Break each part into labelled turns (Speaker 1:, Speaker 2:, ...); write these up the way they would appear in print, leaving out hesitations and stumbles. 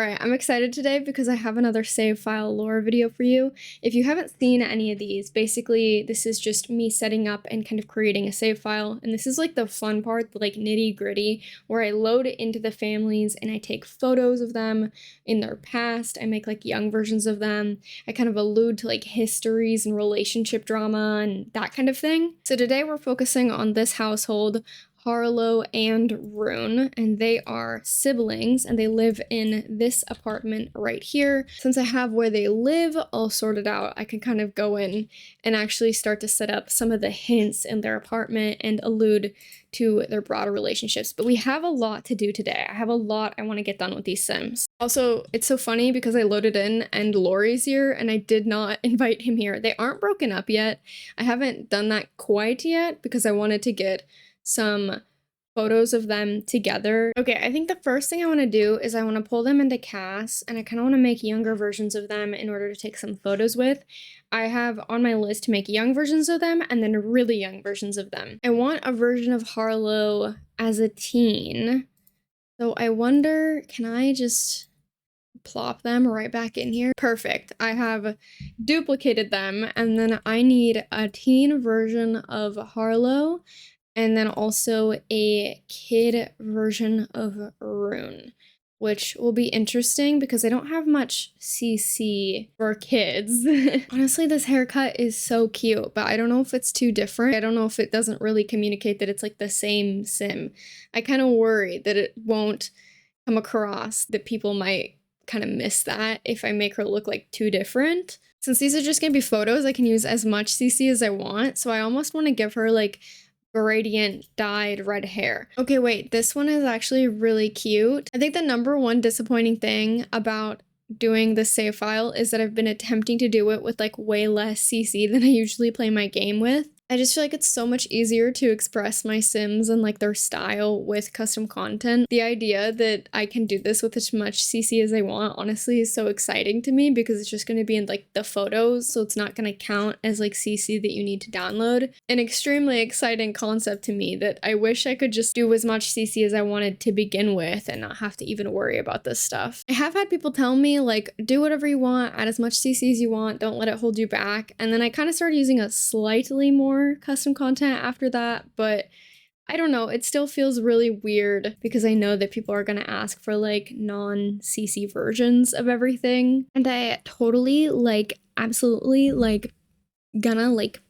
Speaker 1: Alright, I'm excited today because I have another save file lore video for you. If you haven't seen any of these, basically this is just me setting up and kind of creating a save file, and this is like the fun part, the like nitty gritty, where I load it into the families and I take photos of them in their past, I make like young versions of them, I kind of allude to like histories and relationship drama and that kind of thing. So today we're focusing on this household, Harlow and Rune, and they are siblings and they live in this apartment right here. Since I have where they live all sorted out, I can kind of go in and actually start to set up some of the hints in their apartment and allude to their broader relationships. But we have a lot to do today. I have a lot I want to get done with these Sims. Also, it's so funny because I loaded in and Lori's here and I did not invite him here. They aren't broken up yet. I haven't done that quite yet because I wanted to get some photos of them together. Okay, I think the first thing I want to do is I want to pull them into Cass, and I kind of want to make younger versions of them in order to take some photos with. I have on my list to make young versions of them and then really young versions of them. I want a version of Harlow as a teen. So I wonder, can I just plop them right back in here? Perfect. I have duplicated them, and then I need a teen version of Harlow and then also a kid version of Rune, which will be interesting because I don't have much CC for kids. Honestly, this haircut is so cute, but I don't know if it's too different. I don't know if it doesn't really communicate that it's like the same Sim. I kind of worry that it won't come across, that people might kind of miss that if I make her look like too different. Since these are just gonna be photos, I can use as much CC as I want, so I almost want to give her like gradient dyed red hair. Okay, wait, this one is actually really cute. I think the number one disappointing thing about doing the save file is that I've been attempting to do it with like way less CC than I usually play my game with. I just feel like it's so much easier to express my Sims and like their style with custom content. The idea that I can do this with as much CC as I want honestly is so exciting to me because it's just going to be in like the photos, so it's not going to count as like CC that you need to download. An extremely exciting concept to me that I wish I could just do as much CC as I wanted to begin with and not have to even worry about this stuff. I have had people tell me like, do whatever you want, add as much CC as you want, don't let it hold you back, and then I kind of started using a slightly more custom content after that, but I don't know, it still feels really weird because I know that people are gonna ask for like non-CC versions of everything, and I totally like absolutely like gonna like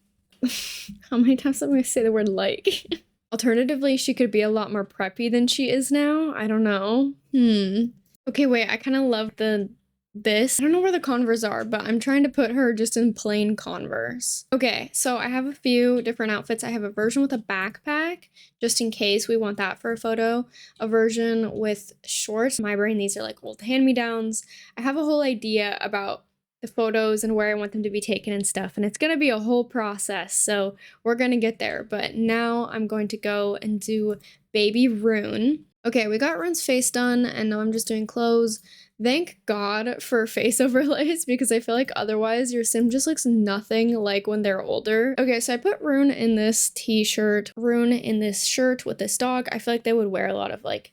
Speaker 1: how many times am I gonna say the word like? Alternatively, she could be a lot more preppy than she is now. I don't know. Okay, wait, I kind of love this. I don't know where the Converse are, but I'm trying to put her just in plain Converse. Okay, so I have a few different outfits. I have a version with a backpack, just in case we want that for a photo. A version with shorts. In my brain, these are like old hand-me-downs. I have a whole idea about the photos and where I want them to be taken and stuff, and it's gonna be a whole process, so we're gonna get there. But now I'm going to go and do baby Rune. Okay, we got Rune's face done, and now I'm just doing clothes. Thank God for face overlays because I feel like otherwise your Sim just looks nothing like when they're older. Okay, so I put Rune in this t-shirt, Rune in this shirt with this dog. I feel like they would wear a lot of like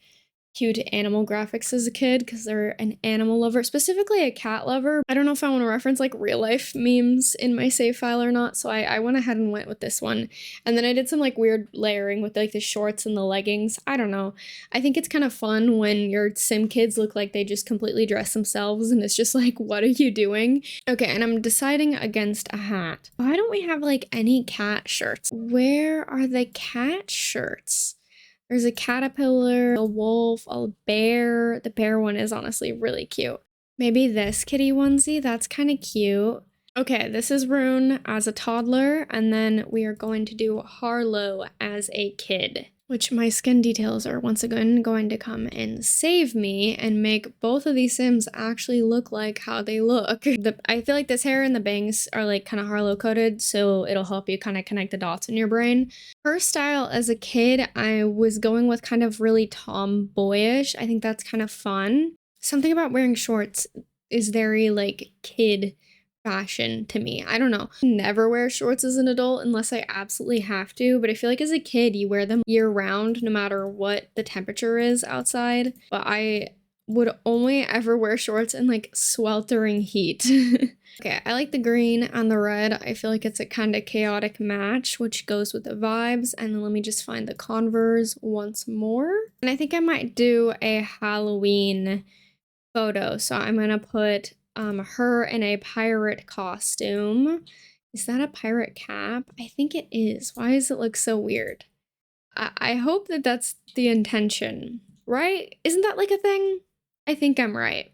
Speaker 1: cute animal graphics as a kid because they're an animal lover, specifically a cat lover. I don't know if I want to reference like real life memes in my save file or not, so I went ahead and went with this one. And then I did some like weird layering with like the shorts and the leggings. I don't know. I think it's kind of fun when your Sim kids look like they just completely dress themselves and it's just like, what are you doing? Okay, and I'm deciding against a hat. Why don't we have like any cat shirts? Where are the cat shirts? There's a caterpillar, a wolf, a bear. The bear one is honestly really cute. Maybe this kitty onesie, that's kind of cute. Okay, this is Rune as a toddler, and then we are going to do Harlow as a kid, which my skin details are once again going to come and save me and make both of these Sims actually look like how they look. I feel like this hair and the bangs are like kind of Harlow coded, so it'll help you kind of connect the dots in your brain. Her style as a kid, I was going with kind of really tomboyish. I think that's kind of fun. Something about wearing shorts is very like kid fashion to me. I don't know. I never wear shorts as an adult unless I absolutely have to, but I feel like as a kid you wear them year round no matter what the temperature is outside. But I would only ever wear shorts in like sweltering heat. Okay, I like the green and the red. I feel like it's a kind of chaotic match, which goes with the vibes. And then let me just find the Converse once more. And I think I might do a Halloween photo. So I'm gonna put her in a pirate costume. Is that a pirate cap? I think it is. Why does it look so weird? I hope that that's the intention, right? Isn't that like a thing? I think I'm right.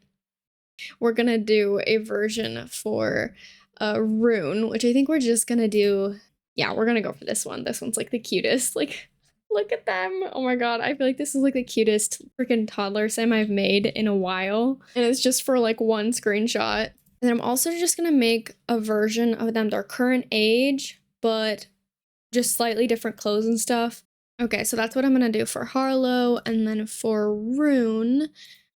Speaker 1: We're gonna do a version for Rune, which I think we're just gonna do. Yeah, we're gonna go for this one. This one's like the cutest. Like, look at them. Oh my god, I feel like this is like the cutest freaking toddler sim I've made in a while. And it's just for like one screenshot. And I'm also just gonna make a version of them their current age, but just slightly different clothes and stuff. Okay, so that's what I'm gonna do for Harlow. And then for Rune,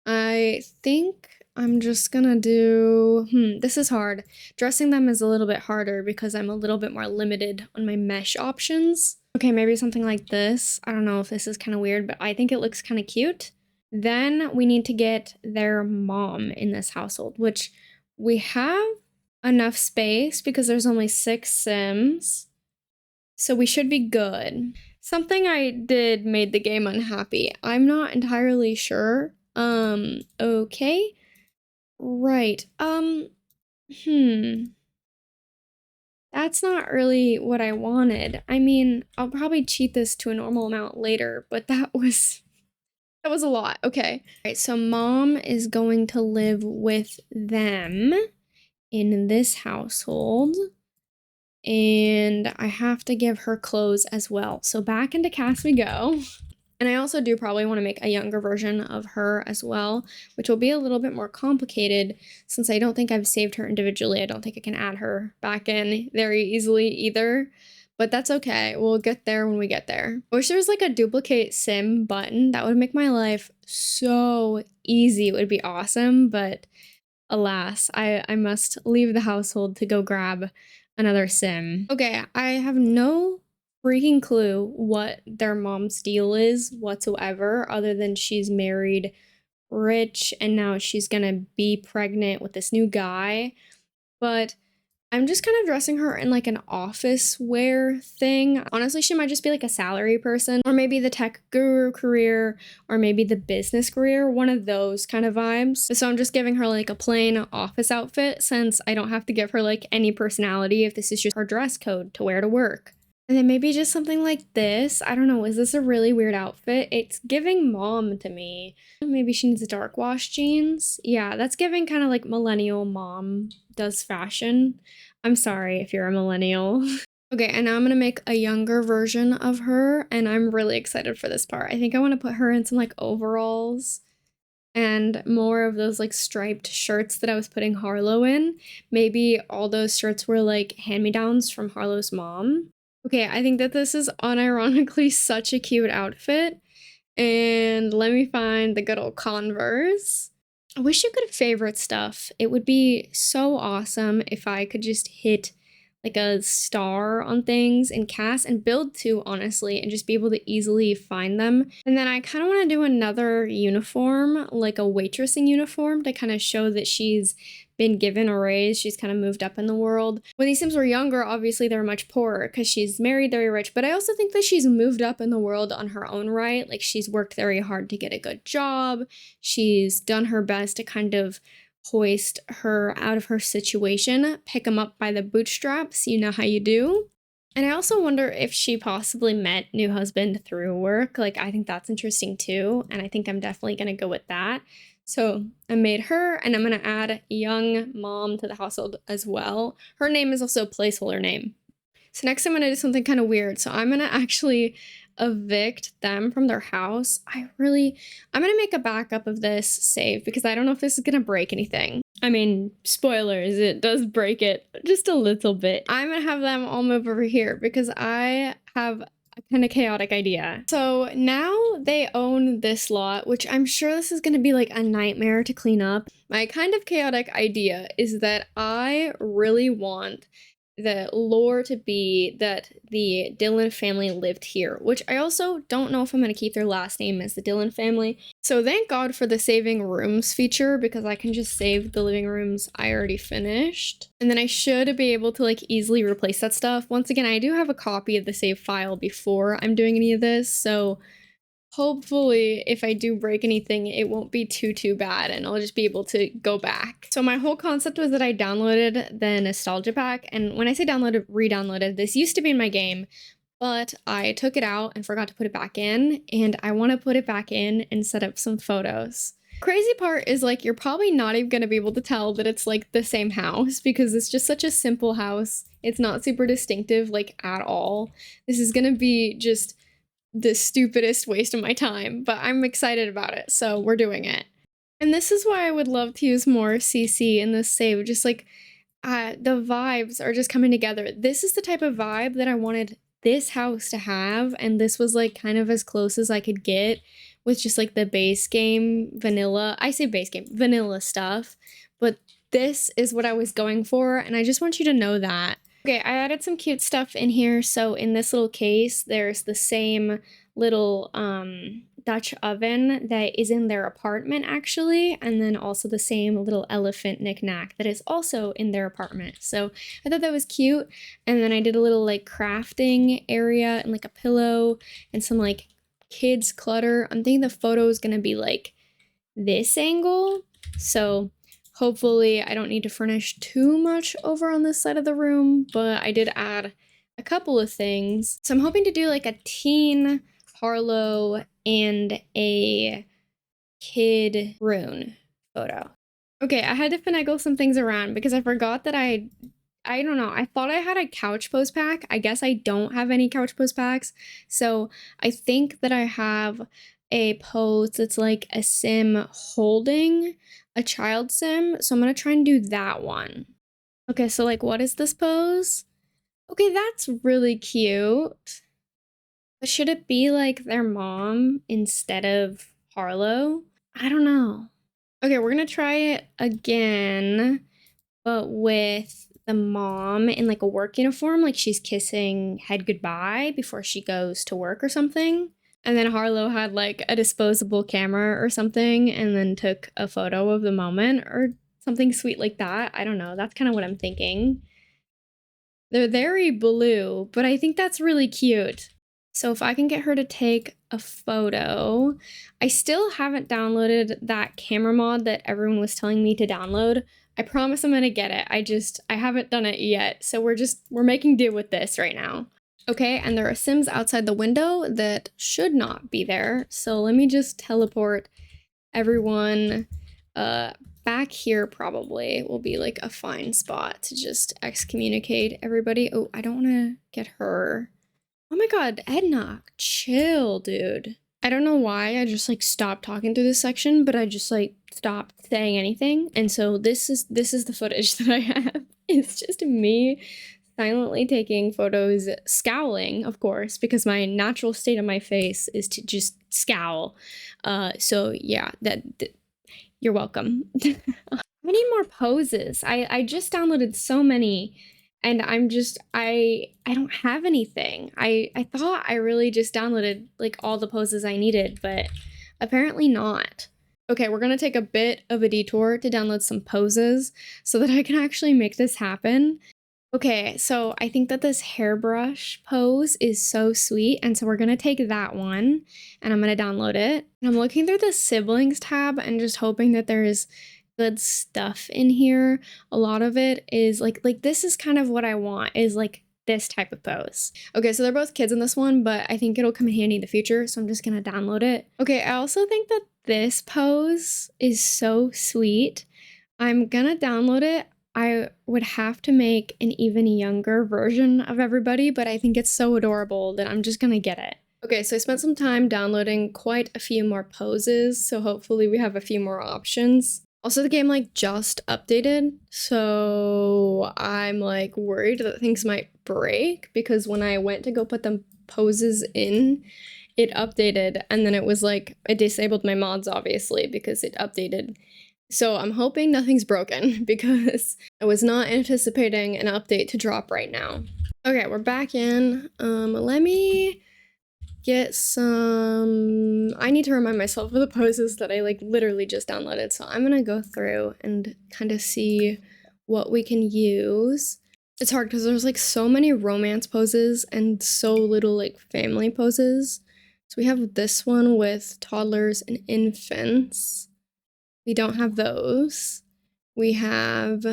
Speaker 1: I think I'm just gonna do, this is hard. Dressing them is a little bit harder because I'm a little bit more limited on my mesh options. Okay, maybe something like this. I don't know if this is kind of weird, but I think it looks kind of cute. Then we need to get their mom in this household, which we have enough space because there's only 6 Sims. So we should be good. Something I did made the game unhappy. I'm not entirely sure. Okay. Right. That's not really what I wanted. I mean, I'll probably cheat this to a normal amount later, but that was a lot. Okay. All right, so mom is going to live with them in this household. And I have to give her clothes as well. So back into cast we go. And I also do probably want to make a younger version of her as well, which will be a little bit more complicated since I don't think I've saved her individually. I don't think I can add her back in very easily either, but that's okay. We'll get there when we get there. I wish there was like a duplicate sim button. That would make my life so easy. It would be awesome, but alas, I must leave the household to go grab another sim. Okay, I have no freaking clue what their mom's deal is whatsoever, other than she's married rich and now she's gonna be pregnant with this new guy. But I'm just kind of dressing her in like an office wear thing. Honestly, she might just be like a salary person, or maybe the tech guru career, or maybe the business career, one of those kind of vibes. So I'm just giving her like a plain office outfit since I don't have to give her like any personality if this is just her dress code to wear to work. And then maybe just something like this. I don't know, is this a really weird outfit? It's giving mom to me. Maybe she needs dark wash jeans. Yeah, that's giving kind of like millennial mom does fashion. I'm sorry if you're a millennial. Okay, and now I'm gonna make a younger version of her, and I'm really excited for this part. I think I want to put her in some like overalls and more of those like striped shirts that I was putting Harlow in. Maybe all those shirts were like hand-me-downs from Harlow's mom. Okay, I think that this is unironically such a cute outfit. And let me find the good old Converse. I wish you could favorite stuff. It would be so awesome if I could just hit like a star on things and cast and build to, honestly, and just be able to easily find them. And then I kind of want to do another uniform, like a waitressing uniform, to kind of show that she's been given a raise. She's kind of moved up in the world. When these Sims were younger, obviously they were much poorer because she's married very rich, but I also think that she's moved up in the world on her own right. Like she's worked very hard to get a good job. She's done her best to kind of hoist her out of her situation, pick them up by the bootstraps, you know how you do. And I also wonder if she possibly met new husband through work. Like, I think that's interesting too. And I think I'm definitely going to go with that. So I made her, and I'm going to add a young mom to the household as well. Her name is also a placeholder name. So next I'm going to do something kind of weird. So I'm going to actually evict them from their house. I'm going to make a backup of this save because I don't know if this is going to break anything. I mean, spoilers, it does break it just a little bit. I'm going to have them all move over here because I have a kind of chaotic idea. So now they own this lot, which I'm sure this is going to be like a nightmare to clean up. My kind of chaotic idea is that I really want the lore to be that the Dillon family lived here, which I also don't know if I'm going to keep their last name as the Dillon family. So thank God for the saving rooms feature, because I can just save the living rooms I already finished. And then I should be able to like easily replace that stuff. Once again, I do have a copy of the save file before I'm doing any of this, so hopefully if I do break anything, it won't be too bad and I'll just be able to go back. So my whole concept was that I downloaded the nostalgia pack, and when I say downloaded, re-downloaded, this used to be in my game, but I took it out and forgot to put it back in, and I want to put it back in and set up some photos. Crazy part is like you're probably not even going to be able to tell that it's like the same house, because it's just such a simple house. It's not super distinctive like at all. This is going to be just the stupidest waste of my time, but I'm excited about it, so we're doing it. And this is why I would love to use more CC in this save, just like the vibes are just coming together. This is the type of vibe that I wanted this house to have, and this was like kind of as close as I could get with just like the base game vanilla. I say base game vanilla stuff, but this is what I was going for, and I just want you to know that. Okay, I added some cute stuff in here. So in this little case, there's the same little Dutch oven that is in their apartment actually, and then also the same little elephant knickknack that is also in their apartment. So I thought that was cute. And then I did a little like crafting area and like a pillow and some like kids clutter. I'm thinking the photo is gonna be like this angle. So hopefully I don't need to furnish too much over on this side of the room, but I did add a couple of things. So I'm hoping to do like a teen Harlow and a kid Rune photo. Okay, I had to finagle some things around because I forgot that I don't know, I thought I had a couch pose pack. I guess I don't have any couch pose packs. So I think that I have a pose that's like a sim holding a child sim. So I'm gonna try and do that one. Okay, so like what is this pose? Okay, that's really cute. But should it be like their mom instead of Harlow? I don't know. Okay, we're gonna try it again, but with the mom in like a work uniform, like she's kissing head goodbye before she goes to work or something. And then Harlow had like a disposable camera or something and then took a photo of the moment or something sweet like that. I don't know. That's kind of what I'm thinking. They're very blue, but I think that's really cute. So if I can get her to take a photo, I still haven't downloaded that camera mod that everyone was telling me to download. I promise I'm gonna get it. I haven't done it yet. So we're making do with this right now. Okay, and there are Sims outside the window that should not be there. So let me just teleport everyone back here. Probably will be like a fine spot to just excommunicate everybody. Oh, I don't want to get her. Oh my god, Edna, chill, dude. I don't know why I just like stopped talking through this section, but I just like stopped saying anything. And so this is the footage that I have. It's just me silently taking photos, scowling, of course, because my natural state of my face is to just scowl. So yeah, you're welcome. I need more poses. I just downloaded so many and I don't have anything. I thought I really just downloaded like all the poses I needed, but apparently not. Okay, we're gonna take a bit of a detour to download some poses so that I can actually make this happen. Okay, so I think that this hairbrush pose is so sweet, and so we're gonna take that one, and I'm gonna download it. And I'm looking through the siblings tab and just hoping that there's good stuff in here. A lot of it is like this is kind of what I want, is like this type of pose. Okay, so they're both kids in this one, but I think it'll come in handy in the future, so I'm just gonna download it. Okay, I also think that this pose is so sweet. I'm gonna download it. I would have to make an even younger version of everybody, but I think it's so adorable that I'm just gonna get it. Okay, so I spent some time downloading quite a few more poses, so hopefully we have a few more options. Also, the game like just updated, so I'm like worried that things might break because when I went to go put the poses in, it updated and then it was like, it disabled my mods obviously because it updated So I'm hoping nothing's broken because I was not anticipating an update to drop right now. Okay, we're back in. Let me get some... I need to remind myself of the poses that I like literally just downloaded. So I'm gonna go through and kind of see what we can use. It's hard because there's like so many romance poses and so little like family poses. So we have this one with toddlers and infants. We don't have those. We have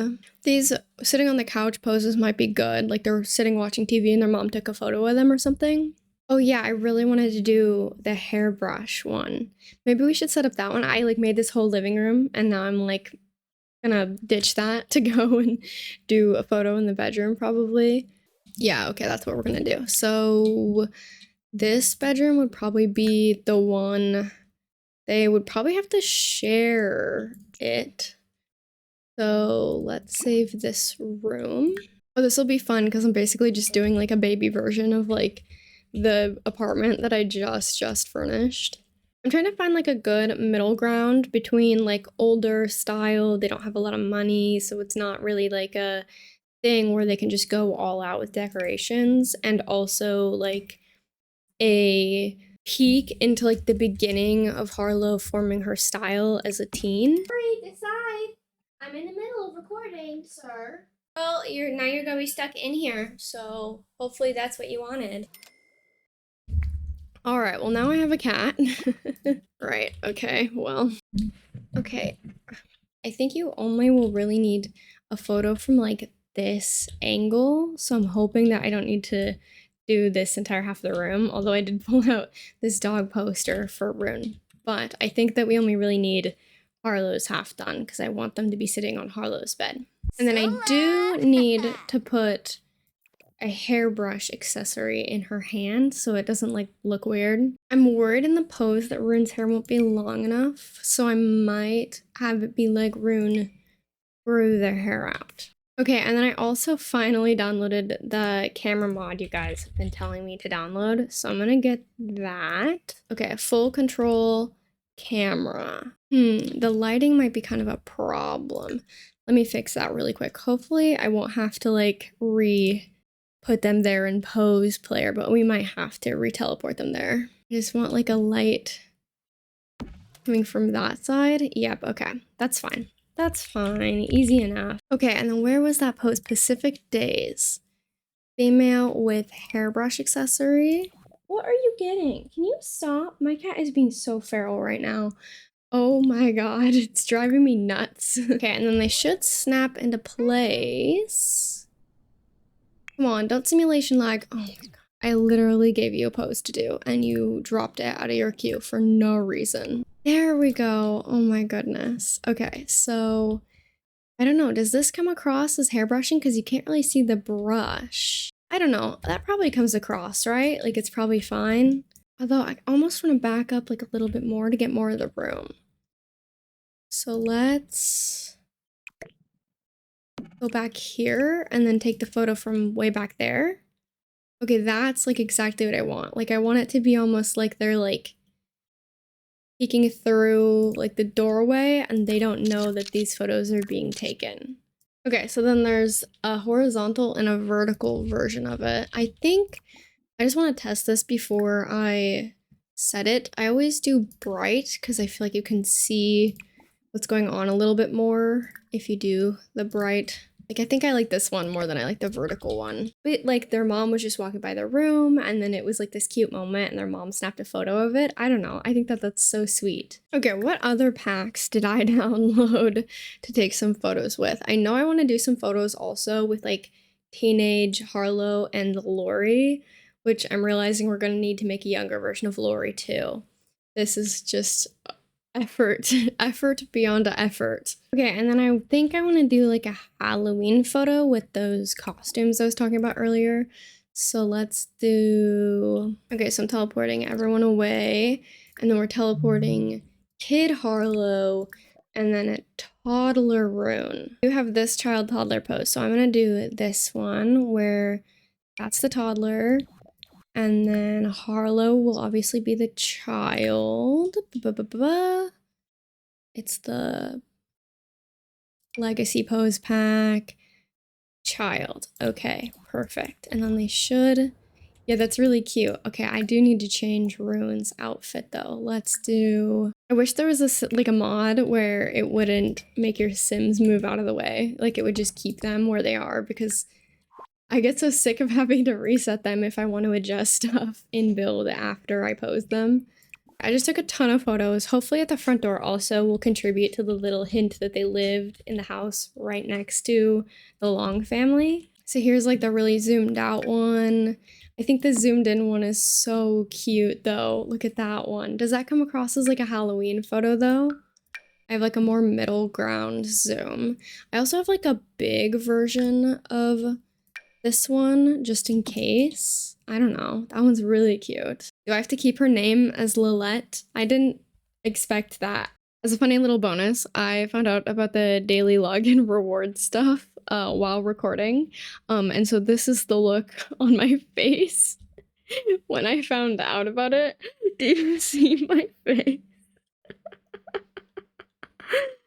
Speaker 1: these sitting on the couch poses might be good. Like they're sitting watching TV and their mom took a photo of them or something. Oh yeah, I really wanted to do the hairbrush one. Maybe we should set up that one. I like made this whole living room and now I'm like gonna ditch that to go and do a photo in the bedroom probably. Yeah, okay, that's what we're gonna do. So this bedroom would probably be the one they would probably have to share it. So let's save this room. Oh, this will be fun because I'm basically just doing like a baby version of like the apartment that I just furnished. I'm trying to find like a good middle ground between like older style, they don't have a lot of money, so it's not really like a thing where they can just go all out with decorations, and also like a peek into like the beginning of Harlow forming her style as a teen. Hurry, decide. I'm in the middle of recording, sir. Well, you're gonna be stuck in here, so hopefully that's what you wanted. All right, well now I have a cat. Right, okay, well. Okay, I think you only will really need a photo from like this angle, so I'm hoping that I don't need to do this entire half of the room, although I did pull out this dog poster for Rune. But I think that we only really need Harlow's half done because I want them to be sitting on Harlow's bed. And then I do need to put a hairbrush accessory in her hand so it doesn't like look weird. I'm worried in the pose that Rune's hair won't be long enough, so I might have it be like Rune grew their hair out. Okay, and then I also finally downloaded the camera mod you guys have been telling me to download, so I'm gonna get that. Okay, full control camera. The lighting might be kind of a problem. Let me fix that really quick. Hopefully I won't have to like put them there in pose player, but we might have to re-teleport them there. I just want like a light coming from that side. Yep, okay, that's fine. That's fine, easy enough. Okay, and then where was that pose? Pacific Days. Female with hairbrush accessory. What are you getting? Can you stop? My cat is being so feral right now. Oh my god, it's driving me nuts. Okay, and then they should snap into place. Come on, don't simulation lag. Oh my god. I literally gave you a pose to do and you dropped it out of your queue for no reason. There we go. Oh my goodness. Okay, so I don't know. Does this come across as hairbrushing? Because you can't really see the brush. I don't know. That probably comes across, right? Like it's probably fine. Although I almost want to back up like a little bit more to get more of the room. So let's go back here and then take the photo from way back there. Okay, that's like exactly what I want. Like I want it to be almost like they're like peeking through like the doorway and they don't know that these photos are being taken. Okay, so then there's a horizontal and a vertical version of it. I think I just want to test this before I set it. I always do bright because I feel like you can see what's going on a little bit more if you do the bright. Like, I think I like this one more than I like the vertical one. But, like, their mom was just walking by their room, and then it was, like, this cute moment, and their mom snapped a photo of it. I don't know. I think that that's so sweet. Okay, what other packs did I download to take some photos with? I know I want to do some photos also with, like, teenage Harlow and Lori, which I'm realizing we're going to need to make a younger version of Lori, too. This is just effort beyond effort. Okay, and then I think I want to do like a Halloween photo with those costumes I was talking about earlier. So let's do... Okay, so I'm teleporting everyone away, and then we're teleporting Kid Harlow, and then a toddler Rune. You have this child toddler pose, so I'm gonna do this one where that's the toddler. And then Harlow will obviously be the child. It's the Legacy pose pack. Child. Okay, perfect. And then they should... Yeah, that's really cute. Okay, I do need to change Rune's outfit though. Let's do... I wish there was like a mod where it wouldn't make your Sims move out of the way. Like it would just keep them where they are, because I get so sick of having to reset them if I want to adjust stuff in build after I pose them. I just took a ton of photos. Hopefully at the front door also will contribute to the little hint that they lived in the house right next to the Long family. So here's like the really zoomed out one. I think the zoomed in one is so cute though. Look at that one. Does that come across as like a Halloween photo though? I have like a more middle ground zoom. I also have like a big version of this one just in case. I don't know. That one's really cute. Do I have to keep her name as Lilette? I didn't expect that. As a funny little bonus, I found out about the daily login reward stuff while recording. And so this is the look on my face when I found out about it. Do you see my face?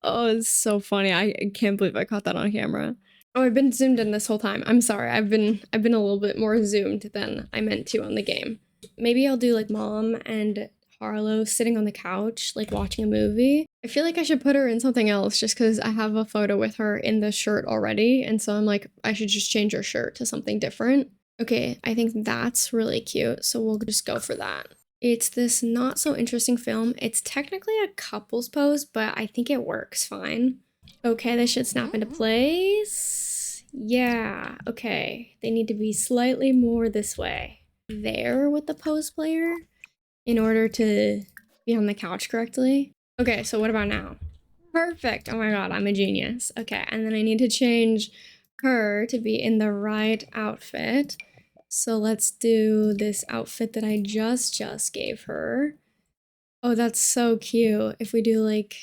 Speaker 1: Oh, it's so funny. I can't believe I caught that on camera. Oh, I've been zoomed in this whole time. I'm sorry. I've been a little bit more zoomed than I meant to on the game. Maybe I'll do like mom and Harlow sitting on the couch, like watching a movie. I feel like I should put her in something else just because I have a photo with her in the shirt already. And so I'm like, I should just change her shirt to something different. Okay, I think that's really cute. So we'll just go for that. It's this not so interesting film. It's technically a couple's pose, but I think it works fine. Okay, this should snap into place. Yeah, okay. They need to be slightly more this way. There with the pose player in order to be on the couch correctly. Okay, so what about now? Perfect. Oh my god, I'm a genius. Okay, and then I need to change her to be in the right outfit. So let's do this outfit that I just gave her. Oh, that's so cute. If we do like...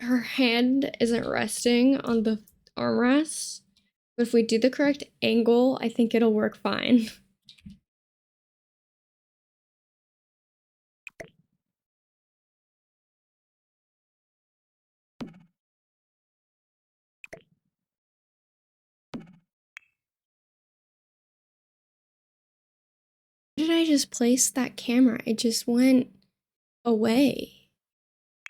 Speaker 1: Her hand isn't resting on the armrest, but if we do the correct angle, I think it'll work fine. Where did I just place that camera? It just went away.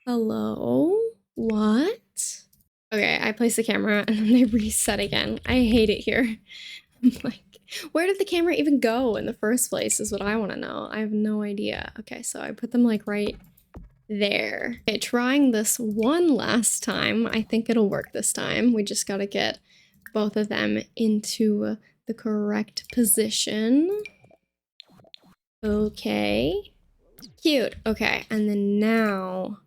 Speaker 1: Hello? What? Okay, I placed the camera and then they reset again. I hate it here. I'm like, where did the camera even go in the first place is what I want to know. I have no idea. Okay, so I put them like right there. Okay, trying this one last time. I think it'll work this time. We just gotta get both of them into the correct position. Okay. Cute. Okay, and then now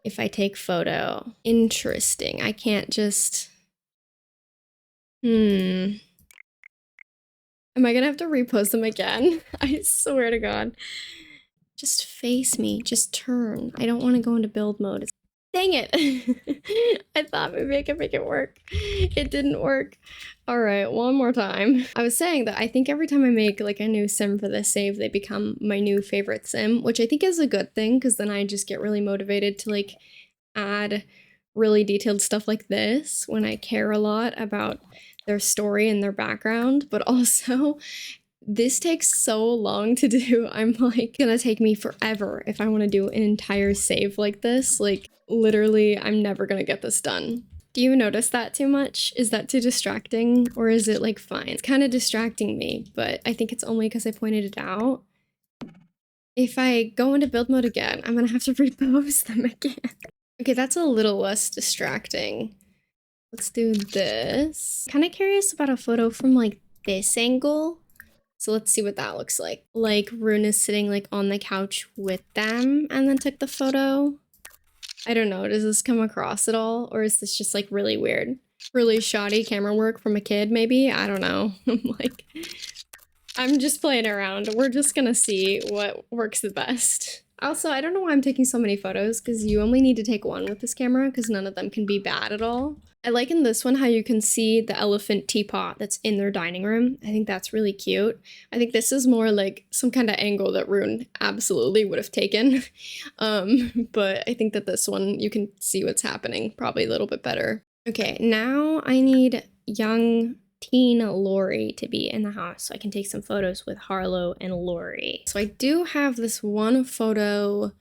Speaker 1: if I take photo. Interesting. I can't just... Am I gonna have to repost them again? I swear to God. Just face me. Just turn. I don't want to go into build mode. Dang it! I thought maybe I could make it work. It didn't work. Alright, one more time. I was saying that I think every time I make like a new sim for this save, they become my new favorite sim, which I think is a good thing because then I just get really motivated to like add really detailed stuff like this when I care a lot about their story and their background, but also this takes so long to do. I'm like, gonna take me forever if I want to do an entire save like this. Like, literally, I'm never gonna get this done. Do you notice that too much? Is that too distracting? Or is it, like, fine? It's kind of distracting me, but I think it's only because I pointed it out. If I go into build mode again, I'm gonna have to repose them again. Okay, that's a little less distracting. Let's do this. Kind of curious about a photo from, like, this angle. So let's see what that looks like. Like Rune is sitting like on the couch with them and then took the photo. I don't know, does this come across at all? Or is this just like really weird? Really shoddy camera work from a kid maybe? I don't know. I'm just playing around. We're just gonna see what works the best. Also, I don't know why I'm taking so many photos, because you only need to take one with this camera, because none of them can be bad at all. I like in this one how you can see the elephant teapot that's in their dining room. I think that's really cute. I think this is more like some kind of angle that Rune absolutely would have taken. But I think that this one, you can see what's happening probably a little bit better. Okay, now I need young teen Lori to be in the house so I can take some photos with Harlow and Lori. So I do have this one photo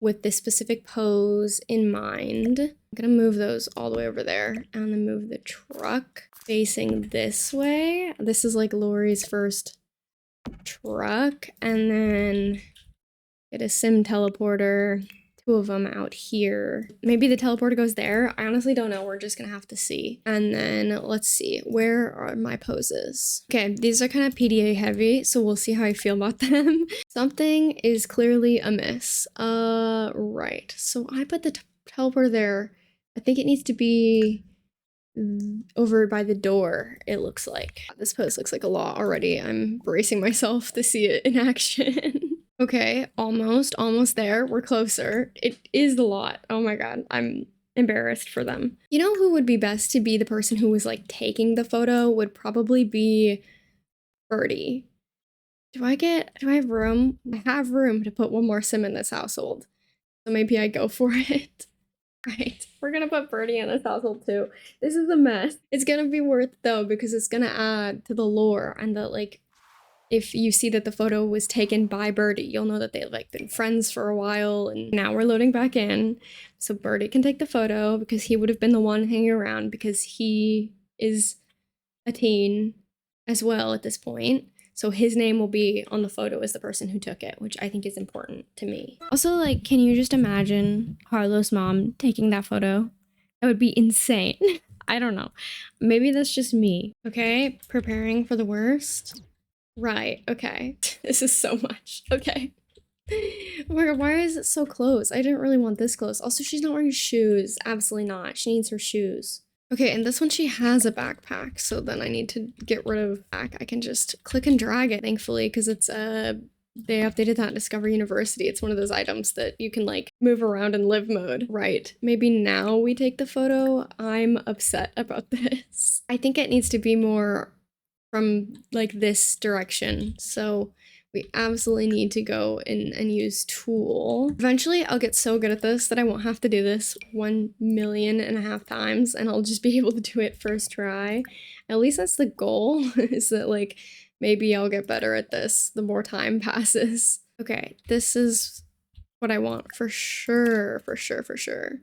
Speaker 1: with this specific pose in mind. I'm gonna move those all the way over there and then move the truck facing this way. This is like Lori's first truck, and then get a sim teleporter, 2 of them out here. Maybe the teleporter goes there. I honestly don't know. We're just gonna have to see. And then let's see, where are my poses? Okay, these are kind of PDA heavy, so we'll see how I feel about them. Something is clearly amiss. Right. So I put the teleporter there. I think it needs to be over by the door, it looks like. This pose looks like a lot already. I'm bracing myself to see it in action. Okay, almost there. We're closer. It is a lot. Oh my god, I'm embarrassed for them. You know who would be best to be the person who was like taking the photo would probably be Birdie. Do I have room? I have room to put one more sim in this household. So maybe I go for it. Right, we're gonna put Birdie in this household too. This is a mess. It's gonna be worth it though, because it's gonna add to the lore and the like. If you see that the photo was taken by Birdie, you'll know that they've like been friends for a while, and now we're loading back in. So Birdie can take the photo because he would have been the one hanging around because he is a teen as well at this point. So his name will be on the photo as the person who took it, which I think is important to me. Also, like, can you just imagine Harlow's mom taking that photo? That would be insane. I don't know. Maybe that's just me. Okay, preparing for the worst. Right, okay. This is so much. Okay. Oh my god, why is it so close? I didn't really want this close. Also, she's not wearing shoes. Absolutely not. She needs her shoes. Okay, and this one she has a backpack, so then I need to get rid of back. I can just click and drag it, thankfully, because it's they updated that in Discover University. It's one of those items that you can like move around in live mode. Right, maybe now we take the photo. I'm upset about this. I think it needs to be more from like this direction. So we absolutely need to go in and use tool. Eventually I'll get so good at this that I won't have to do this 1.5 million times and I'll just be able to do it first try. At least that's the goal, is that like maybe I'll get better at this the more time passes. Okay, this is what I want for sure, for sure, for sure.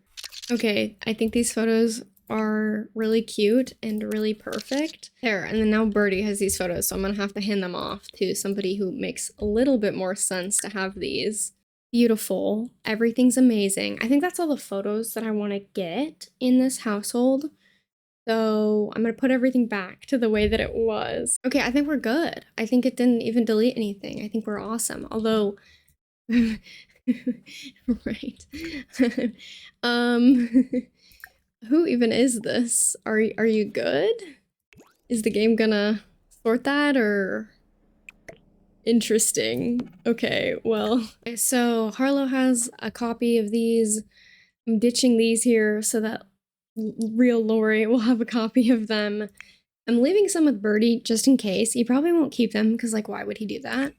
Speaker 1: Okay, I think these photos are really cute and really perfect. There, and then now Birdie has these photos, so I'm gonna have to hand them off to somebody who makes a little bit more sense to have these. Beautiful. Everything's amazing. I think that's all the photos that I want to get in this household. So I'm gonna put everything back to the way that it was. Okay, I think we're good. I think it didn't even delete anything. I think we're awesome. Although right. Who even is this? Are you good? Is the game gonna sort that, or? Interesting. Okay, well. So Harlow has a copy of these. I'm ditching these here so that real Lori will have a copy of them. I'm leaving some with Birdie just in case. He probably won't keep them because, like, why would he do that?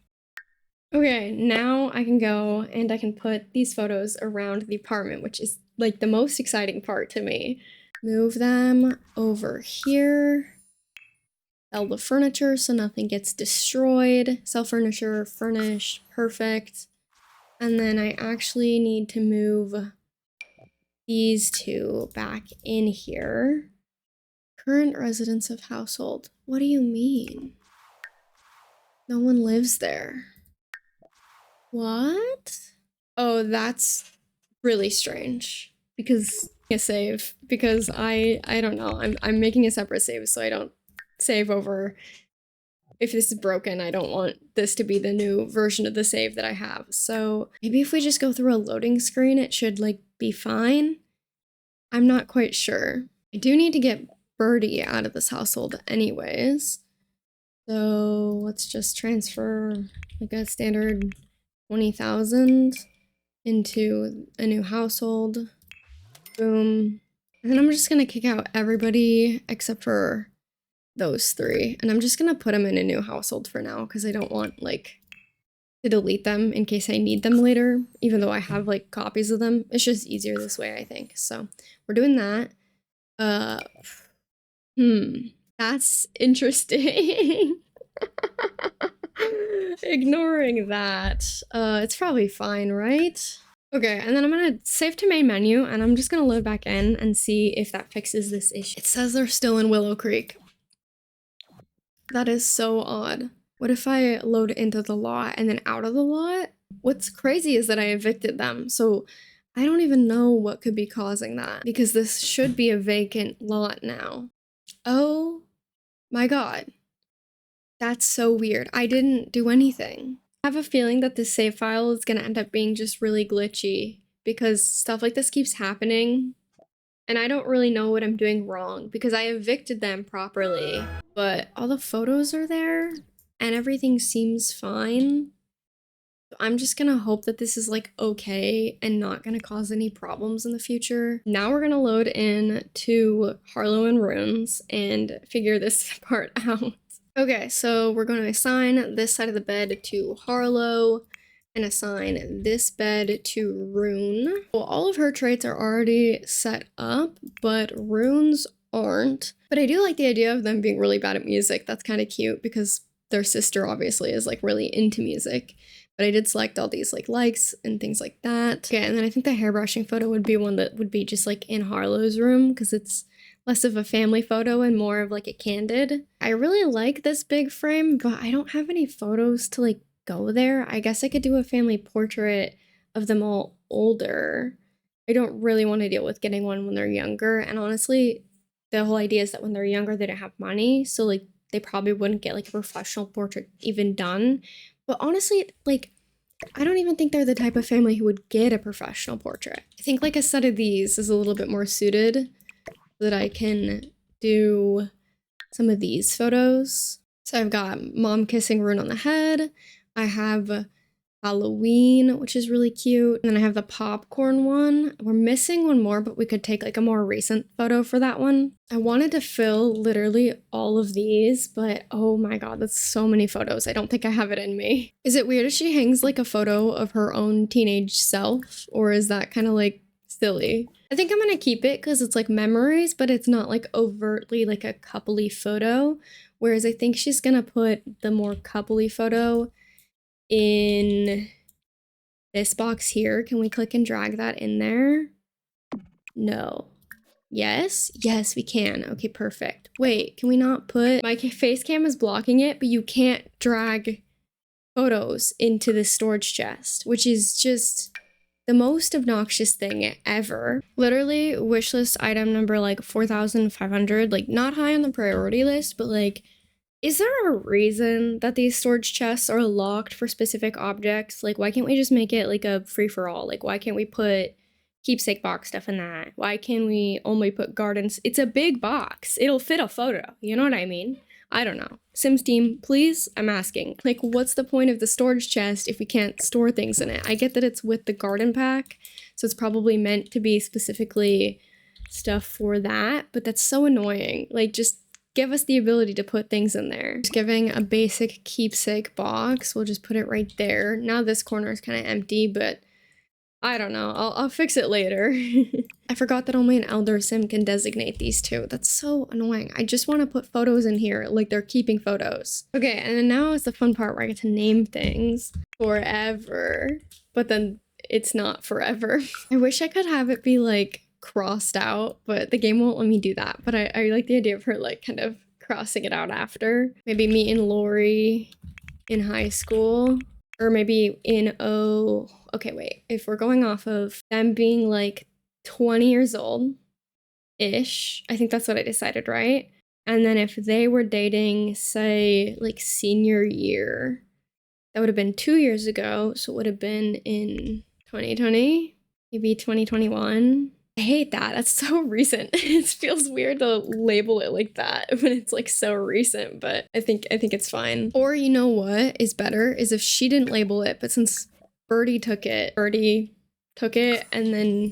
Speaker 1: Okay, now I can go and I can put these photos around the apartment, which is like the most exciting part to me. Move them over here. Sell the furniture so nothing gets destroyed. Sell furniture, furnish, perfect. And then I actually need to move these two back in here. Current residence of household. What do you mean? No one lives there. What? Oh, that's really strange. Because a save. Because I don't know. I'm making a separate save so I don't save over. If this is broken, I don't want this to be the new version of the save that I have. So maybe if we just go through a loading screen, it should like be fine. I'm not quite sure. I do need to get Birdie out of this household anyways. So let's just transfer like a standard 20,000. into a new household. Boom. And then I'm just gonna kick out everybody except for those 3. And I'm just gonna put them in a new household for now because I don't want like to delete them in case I need them later, even though I have like copies of them. It's just easier this way, I think. So we're doing that. That's interesting. Ignoring that. It's probably fine, right? Okay, and then I'm gonna save to main menu, and I'm just gonna load back in and see if that fixes this issue. It says they're still in Willow Creek. That is so odd. What if I load into the lot and then out of the lot? What's crazy is that I evicted them, so I don't even know what could be causing that, because this should be a vacant lot now. Oh my god. That's so weird. I didn't do anything. I have a feeling that this save file is gonna end up being just really glitchy because stuff like this keeps happening. And I don't really know what I'm doing wrong because I evicted them properly, but all the photos are there and everything seems fine. I'm just gonna hope that this is like okay and not gonna cause any problems in the future. Now we're gonna load in to Harlow and Runes and figure this part out. Okay, so we're going to assign this side of the bed to Harlow and assign this bed to Rune. Well, all of her traits are already set up, but Rune's aren't. But I do like the idea of them being really bad at music. That's kind of cute because their sister obviously is like really into music. But I did select all these like likes and things like that. Okay, and then I think the hairbrushing photo would be one that would be just like in Harlow's room because it's less of a family photo and more of like a candid. I really like this big frame, but I don't have any photos to like go there. I guess I could do a family portrait of them all older. I don't really want to deal with getting one when they're younger. And honestly, the whole idea is that when they're younger, they don't have money. So like they probably wouldn't get like a professional portrait even done. But honestly, like I don't even think they're the type of family who would get a professional portrait. I think like a set of these is a little bit more suited so that I can do some of these photos. So I've got mom kissing Rune on the head. I have Halloween, which is really cute. And then I have the popcorn one. We're missing one more, but we could take like a more recent photo for that one. I wanted to fill literally all of these, but oh my god, that's so many photos. I don't think I have it in me. Is it weird if she hangs like a photo of her own teenage self? Or is that kind of like silly? I think I'm gonna keep it because it's like memories, but it's not like overtly like a coupley photo. Whereas I think she's gonna put the more coupley photo in this box here. Can we click and drag that in there? No. Yes? Yes, we can. Okay, perfect. Wait, can we not put... My face cam is blocking it, but you can't drag photos into the storage chest, which is just the most obnoxious thing ever. Literally, wishlist item number like 4,500, like not high on the priority list, but like, is there a reason that these storage chests are locked for specific objects? Like, why can't we just make it like a free-for-all? Like, why can't we put keepsake box stuff in that? Why can't we only put gardens? It's a big box. It'll fit a photo. You know what I mean? I don't know. Sims team, please, I'm asking. Like, what's the point of the storage chest if we can't store things in it? I get that it's with the garden pack, so it's probably meant to be specifically stuff for that, but that's so annoying. Like, just give us the ability to put things in there. Just giving a basic keepsake box. We'll just put it right there. Now this corner is kind of empty, but I don't know. I'll fix it later. I forgot that only an elder sim can designate these two. That's so annoying. I just want to put photos in here like they're keeping photos. Okay, and then now is the fun part where I get to name things forever, but then it's not forever. I wish I could have it be like crossed out, but the game won't let me do that. But I like the idea of her like kind of crossing it out after. Maybe me and Lori in high school, or maybe in okay, wait. If we're going off of them being like 20 years old ish, I think that's what I decided, right? And then if they were dating, say, like senior year, that would have been 2 years ago. So it would have been in 2020, maybe 2021. I hate that. That's so recent. It feels weird to label it like that when it's like so recent, but I think it's fine. Or you know what is better is if she didn't label it, but since Birdie took it, Birdie, took it and then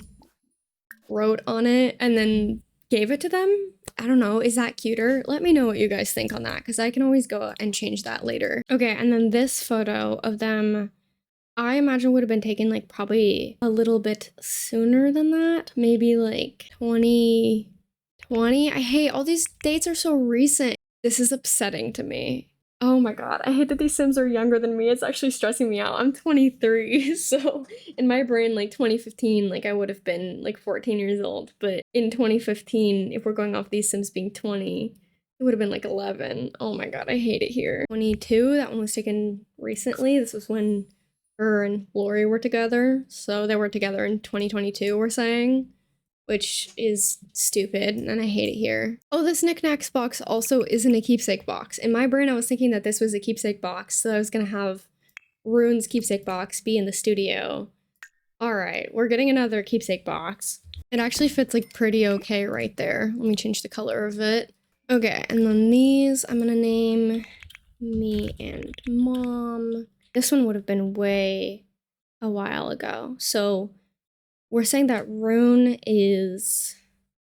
Speaker 1: wrote on it and then gave it to them. I don't know, is that cuter? Let me know what you guys think on that, because I can always go and change that later. Okay, and then this photo of them, I imagine would have been taken like probably a little bit sooner than that. Maybe like 2020. I hate all these dates are so recent. This is upsetting to me. Oh my god, I hate that these Sims are younger than me. It's actually stressing me out. I'm 23, so in my brain, like 2015, like I would have been like 14 years old. But in 2015, if we're going off these Sims being 20, it would have been like 11. Oh my god, I hate it here. 22, that one was taken recently. This was when her and Lori were together. So they were together in 2022, we're saying, which is stupid, and I hate it here. Oh, this knickknacks box also isn't a keepsake box. In my brain, I was thinking that this was a keepsake box, so I was gonna have Rune's keepsake box be in the studio. All right, we're getting another keepsake box. It actually fits like pretty okay right there. Let me change the color of it. Okay, and then these I'm gonna name me and mom. This one would have been way a while ago. So we're saying that Rune is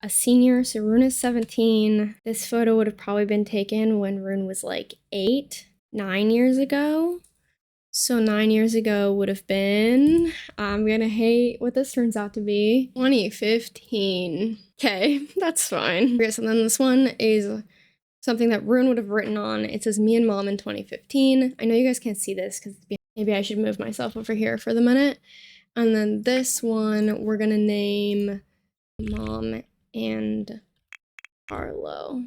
Speaker 1: a senior, so Rune is 17. This photo would have probably been taken when Rune was like 9 years ago. So 9 years ago would have been, I'm gonna hate what this turns out to be, 2015. Okay, that's fine. Okay, so then this one is something that Rune would have written on. It says me and mom in 2015. I know you guys can't see this because maybe I should move myself over here for the minute. And then this one, we're gonna name Mom and Arlo.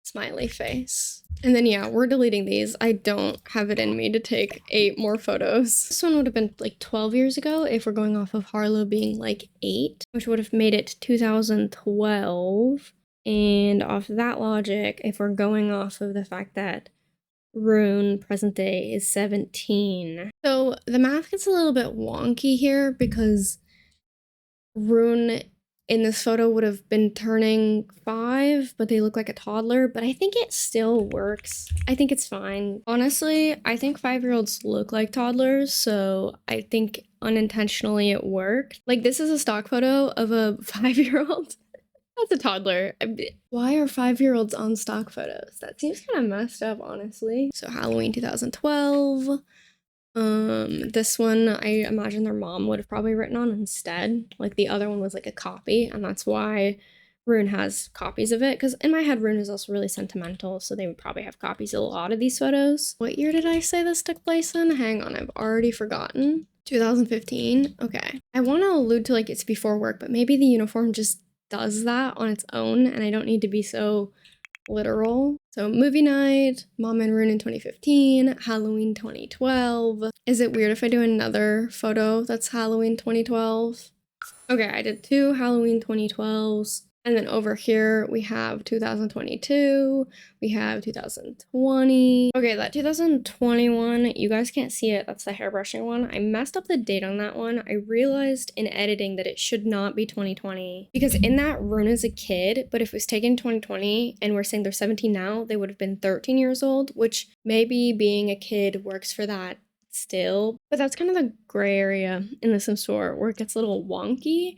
Speaker 1: Smiley face. And then yeah, we're deleting these. I don't have it in me to take 8 more photos. This one would have been like 12 years ago if we're going off of Harlow being like 8, which would have made it 2012. And off that logic, if we're going off of the fact that Rune present day is 17. So the math gets a little bit wonky here because Rune in this photo would have been turning 5, but they look like a toddler, but I think it still works. I think it's fine. Honestly, I think 5-year-olds look like toddlers, so I think unintentionally it worked. Like, this is a stock photo of a 5-year-old. That's a toddler. Why are 5-year-olds on stock photos? That seems kind of messed up, honestly. So Halloween 2012. This one, I imagine their mom would have probably written on instead. Like, the other one was like a copy, and that's why Rune has copies of it. Because in my head, Rune is also really sentimental, so they would probably have copies of a lot of these photos. What year did I say this took place in? Hang on, I've already forgotten. 2015? Okay. I want to allude to like it's before work, but maybe the uniform just does that on its own, and I don't need to be so literal. So movie night, Mom and Rune in 2015, Halloween 2012. Is it weird if I do another photo that's Halloween 2012? Okay, I did 2 Halloween 2012s. And then over here, we have 2022, we have 2020. Okay, that 2021, you guys can't see it, that's the hairbrushing one. I messed up the date on that one. I realized in editing that it should not be 2020. Because in that, Rune is a kid, but if it was taken 2020, and we're saying they're 17 now, they would have been 13 years old, which maybe being a kid works for that still. But that's kind of the gray area in the Sims 4 where it gets a little wonky.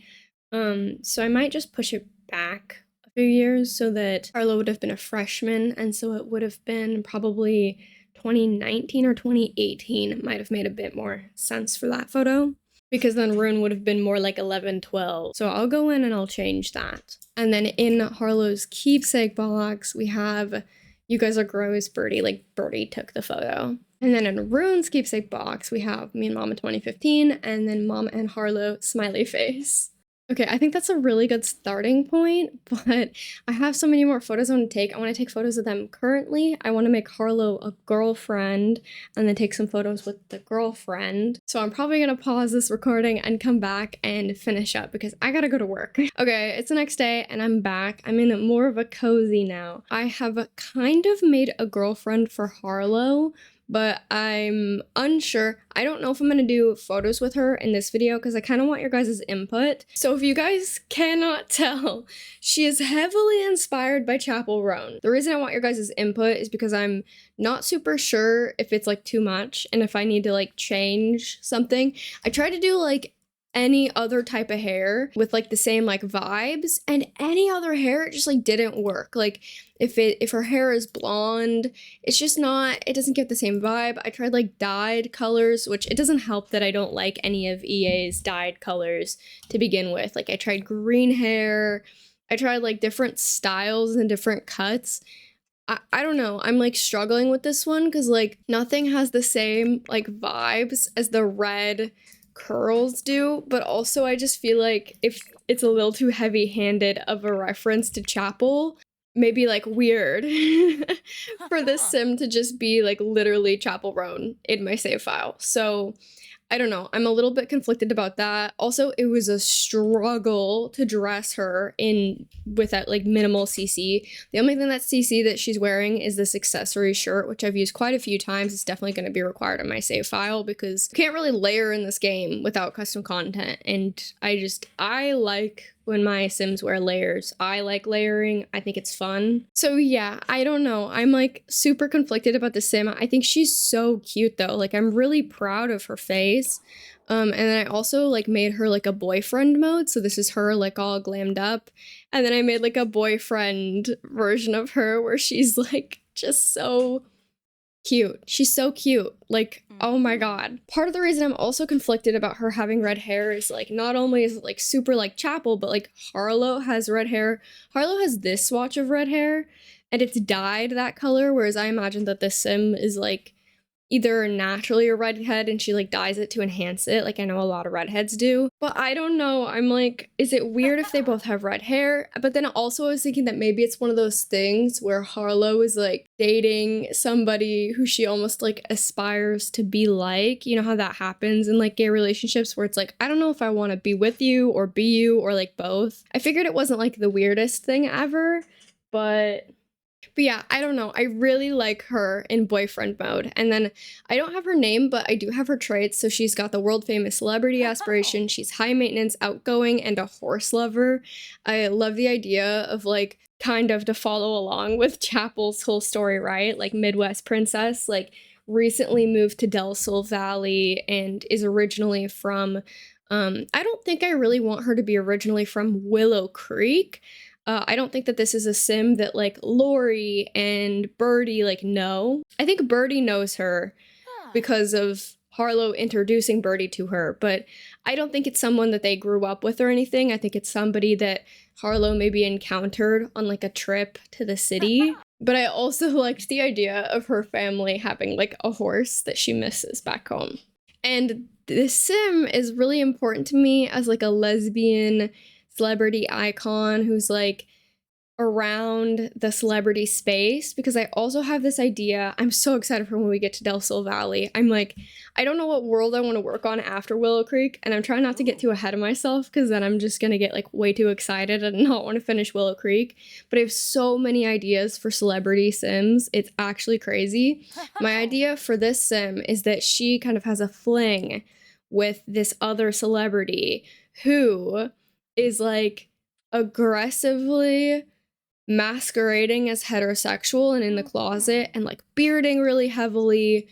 Speaker 1: So I might just push it back a few years so that Arlo would have been a freshman, and so it would have been probably 2019 or 2018 might have made a bit more sense for that photo, because then Rune would have been more like 11, 12. So I'll go in and I'll change that. And then in Harlow's keepsake box, we have you guys are gross, Birdie, like Birdie took the photo. And then in Rune's keepsake box, we have me and Mom in 2015, and then Mom and Harlow smiley face. Okay, I think that's a really good starting point, but I have so many more photos I want to take. I want to take photos of them currently. I want to make Harlow a girlfriend and then take some photos with the girlfriend. So I'm probably going to pause this recording and come back and finish up because I gotta go to work. Okay, it's the next day and I'm back. I'm in more of a cozy now. I have kind of made a girlfriend for Harlow, but I'm unsure. I don't know if I'm gonna do photos with her in this video because I kind of want your guys' input. So if you guys cannot tell, she is heavily inspired by Chapel Roan. The reason I want your guys' input is because I'm not super sure if it's like too much and if I need to like change something. I tried to do like any other type of hair with like the same like vibes, and any other hair it just like didn't work. Like if her hair is blonde, it's just not, it doesn't get the same vibe. I tried like dyed colors, which it doesn't help that I don't like any of EA's dyed colors to begin with. Like I tried green hair, I tried like different styles and different cuts. I don't know. I'm like struggling with this one because like nothing has the same like vibes as the red curls do, but also I just feel like if it's a little too heavy-handed of a reference to Chapel, maybe like weird for this sim to just be like literally Chapel Roan in my save file. So I don't know. I'm a little bit conflicted about that. Also, it was a struggle to dress her in with that like minimal CC. The only thing that's CC that she's wearing is this accessory shirt, which I've used quite a few times. It's definitely going to be required in my save file because you can't really layer in this game without custom content. And I like when my sims wear layers. I like layering. I think it's fun. So yeah, I don't know. I'm like super conflicted about the sim. I think she's so cute though. Like I'm really proud of her face. And then I also like made her like a boyfriend mode. So this is her like all glammed up. And then I made like a boyfriend version of her where she's like just so cute. She's so cute. Like, oh my god. Part of the reason I'm also conflicted about her having red hair is like not only is it like super like Chapel, but like Harlow has red hair. Harlow has this swatch of red hair and it's dyed that color, whereas I imagine that this sim is like either naturally a redhead and she like dyes it to enhance it, like I know a lot of redheads do. But I don't know. I'm like, is it weird if they both have red hair? But then also I was thinking that maybe it's one of those things where Harlow is like dating somebody who she almost like aspires to be like. You know how that happens in like gay relationships where it's like, I don't know if I want to be with you or like both. I figured it wasn't like the weirdest thing ever, but yeah, I don't know. I really like her in boyfriend mode. And then I don't have her name, but I do have her traits. So she's got the world famous celebrity aspiration. She's high maintenance, outgoing, and a horse lover. I love the idea of like kind of to follow along with Chapel's whole story, right? Like Midwest princess, like recently moved to Del Sol Valley and is originally from, I don't think I really want her to be originally from Willow Creek. I don't think that this is a sim that like Lori and Birdie like know. I think Birdie knows her because of Harlow introducing Birdie to her, but I don't think it's someone that they grew up with or anything. I think it's somebody that Harlow maybe encountered on like a trip to the city. But I also liked the idea of her family having like a horse that she misses back home. And this sim is really important to me as like a lesbian celebrity icon who's like around the celebrity space, because I also have this idea. I'm so excited for when we get to Del Sol Valley. I'm like, I don't know what world I want to work on after Willow Creek, and I'm trying not to get too ahead of myself because then I'm just gonna get like way too excited and not want to finish Willow Creek. But I have so many ideas for celebrity sims. It's actually crazy. My idea for this sim is that she kind of has a fling with this other celebrity who is like aggressively masquerading as heterosexual and in the closet and like bearding really heavily,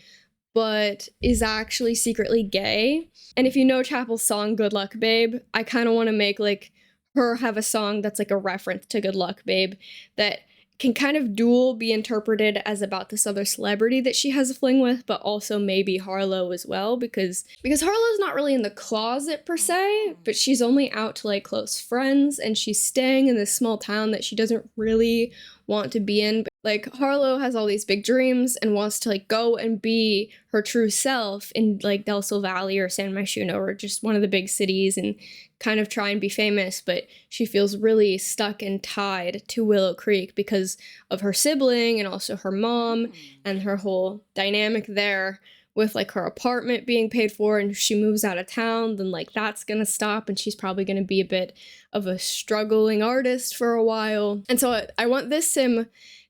Speaker 1: but is actually secretly gay. And if you know Chapel's song Good Luck Babe, I kind of want to make like her have a song that's like a reference to Good Luck Babe that can kind of dual be interpreted as about this other celebrity that she has a fling with, but also maybe Harlow as well, because Harlow's not really in the closet per se, but she's only out to like close friends, and she's staying in this small town that she doesn't really want to be in. But, like, Harlow has all these big dreams and wants to like go and be her true self in like Del Sol Valley or San Myshuno or just one of the big cities and kind of try and be famous, but she feels really stuck and tied to Willow Creek because of her sibling and also her mom and her whole dynamic there with like her apartment being paid for, and if she moves out of town, then like that's gonna stop and she's probably gonna be a bit of a struggling artist for a while. And so I want this sim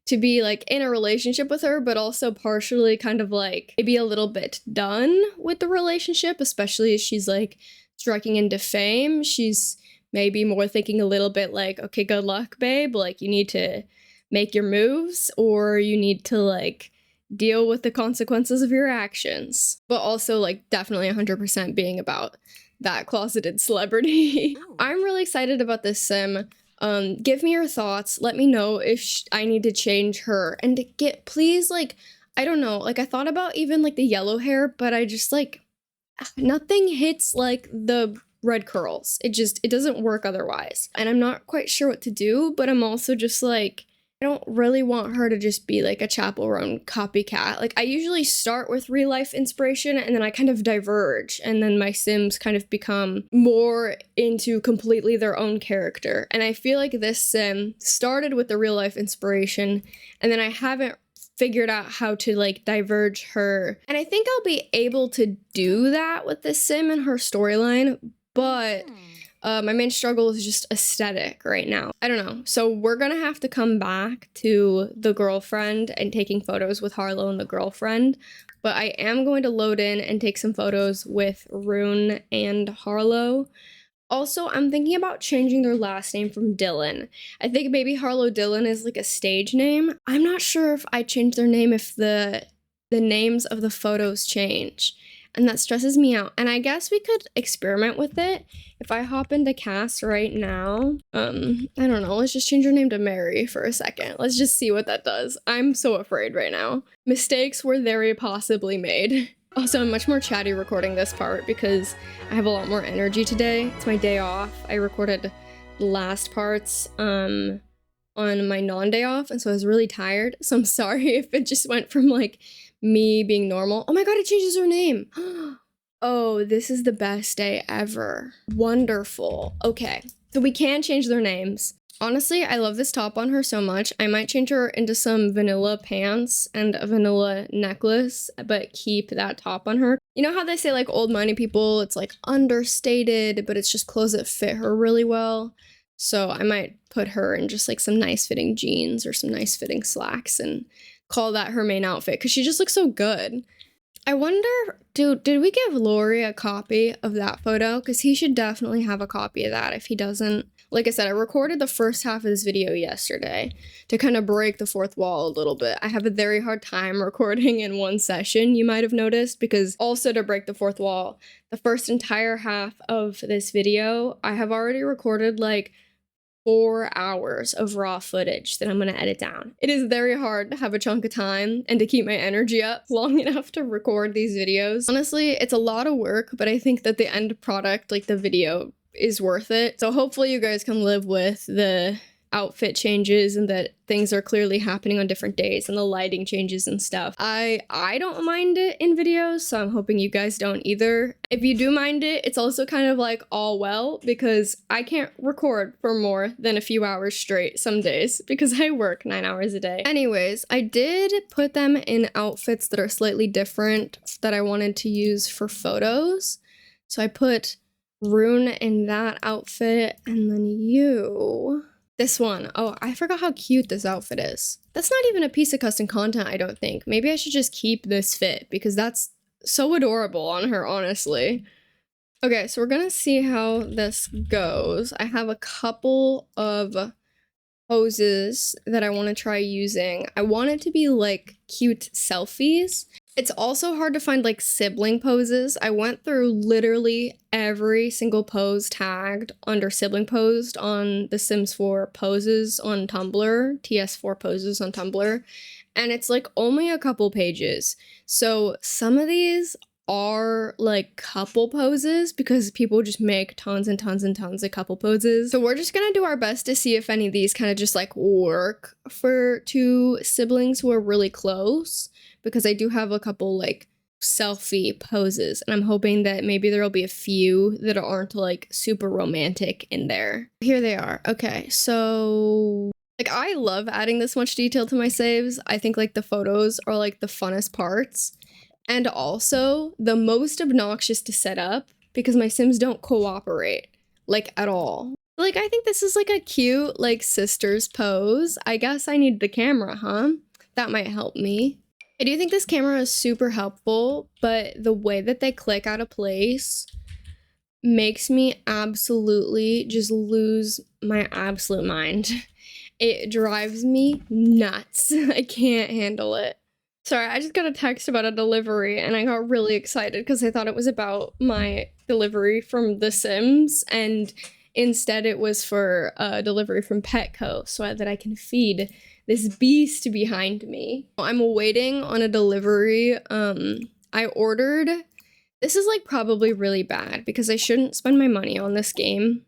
Speaker 1: to be like in a relationship with her, but also partially kind of like maybe a little bit done with the relationship, especially as she's like striking into fame. She's maybe more thinking a little bit like, okay, good luck, babe. Like, you need to make your moves, or you need to like deal with the consequences of your actions. But also like definitely 100% being about that closeted celebrity. I'm really excited about this sim. Give me your thoughts. Let me know if I need to change her. And please, like, I don't know, like, I thought about even, like, the yellow hair, but I just, like, nothing hits, like, the red curls. It doesn't work otherwise. And I'm not quite sure what to do, but I'm also just, like, I don't really want her to just be like a Chappell Roan copycat. Like, I usually start with real life inspiration and then I kind of diverge, and then my Sims kind of become more into completely their own character. And I feel like this Sim started with the real life inspiration, and then I haven't figured out how to like diverge her. And I think I'll be able to do that with this Sim and her storyline, but my main struggle is just aesthetic right now. I don't know. So we're gonna have to come back to the girlfriend and taking photos with Harlow and the girlfriend. But I am going to load in and take some photos with Rune and Harlow. Also, I'm thinking about changing their last name from Dylan. I think maybe Harlow Dylan is like a stage name. I'm not sure if I change their name if the names of the photos change. And that stresses me out. And I guess we could experiment with it. If I hop into cast right now, I don't know, let's just change her name to Mary for a second. Let's just see what that does. I'm so afraid right now. Mistakes were very possibly made. Also, I'm much more chatty recording this part because I have a lot more energy today. It's my day off. I recorded the last parts on my non-day off, and so I was really tired. So I'm sorry if it just went from like me being normal. Oh my god, it changes her name. Oh, this is the best day ever. Wonderful. Okay, so we can change their names. Honestly, I love this top on her so much. I might change her into some vanilla pants and a vanilla necklace, but keep that top on her. You know how they say like old money people, it's like understated, but it's just clothes that fit her really well. So I might put her in just like some nice fitting jeans or some nice fitting slacks and call that her main outfit because she just looks so good. I wonder, did we give Lori a copy of that photo? Because he should definitely have a copy of that if he doesn't. Like I said, I recorded the first half of this video yesterday to kind of break the fourth wall a little bit. I have a very hard time recording in one session, you might have noticed, because also to break the fourth wall, the first entire half of this video, I have already recorded like 4 hours of raw footage that I'm going to edit down. It is very hard to have a chunk of time and to keep my energy up long enough to record these videos. Honestly, it's a lot of work, but I think that the end product, like the video, is worth it. So hopefully you guys can live with the outfit changes and that things are clearly happening on different days and the lighting changes and stuff. I don't mind it in videos, so I'm hoping you guys don't either. If you do mind it, it's also kind of like all well because I can't record for more than a few hours straight some days because I work 9 hours a day. Anyways, I did put them in outfits that are slightly different that I wanted to use for photos. So I put Rune in that outfit and then you... This one. Oh, I forgot how cute this outfit is. That's not even a piece of custom content, I don't think. Maybe I should just keep this fit because that's so adorable on her, honestly. Okay, so we're gonna see how this goes. I have a couple of poses that I want to try using. I want it to be like cute selfies. It's also hard to find like sibling poses. I went through literally every single pose tagged under sibling posed on the Sims 4 poses on Tumblr, TS4 poses on Tumblr, and it's like only a couple pages. So some of these are like couple poses because people just make tons and tons and tons of couple poses. So we're just gonna do our best to see if any of these kind of just like work for two siblings who are really close, because I do have a couple like selfie poses and I'm hoping that maybe there'll be a few that aren't like super romantic in there. Here they are. Okay, so like I love adding this much detail to my saves. I think like the photos are like the funnest parts. And also the most obnoxious to set up because my Sims don't cooperate, like at all. Like, I think this is like a cute, like, sisters pose. I guess I need the camera, huh? That might help me. I do think this camera is super helpful, but the way that they click out of place makes me absolutely just lose my absolute mind. It drives me nuts. I can't handle it. Sorry, I just got a text about a delivery and I got really excited because I thought it was about my delivery from The Sims, and instead it was for a delivery from Petco so that I can feed this beast behind me. I'm waiting on a delivery. I ordered, this is like probably really bad because I shouldn't spend my money on this game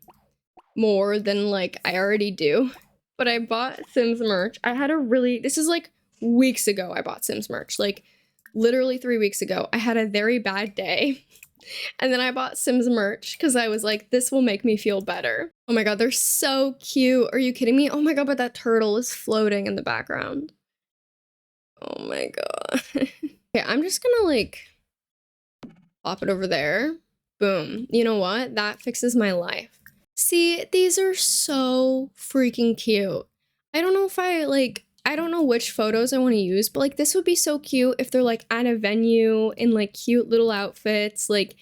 Speaker 1: more than like I already do. But I bought Sims merch. I had a really, this is like weeks ago I bought Sims merch. Like literally 3 weeks ago. I had a very bad day. And then I bought Sims merch because I was like, this will make me feel better. Oh my god, they're so cute. Are you kidding me? Oh my god, but that turtle is floating in the background. Oh my god. Okay, I'm just gonna like pop it over there. Boom. You know what? That fixes my life. See, these are so freaking cute. I don't know if I don't know which photos I want to use, but like this would be so cute if they're like at a venue in like cute little outfits, like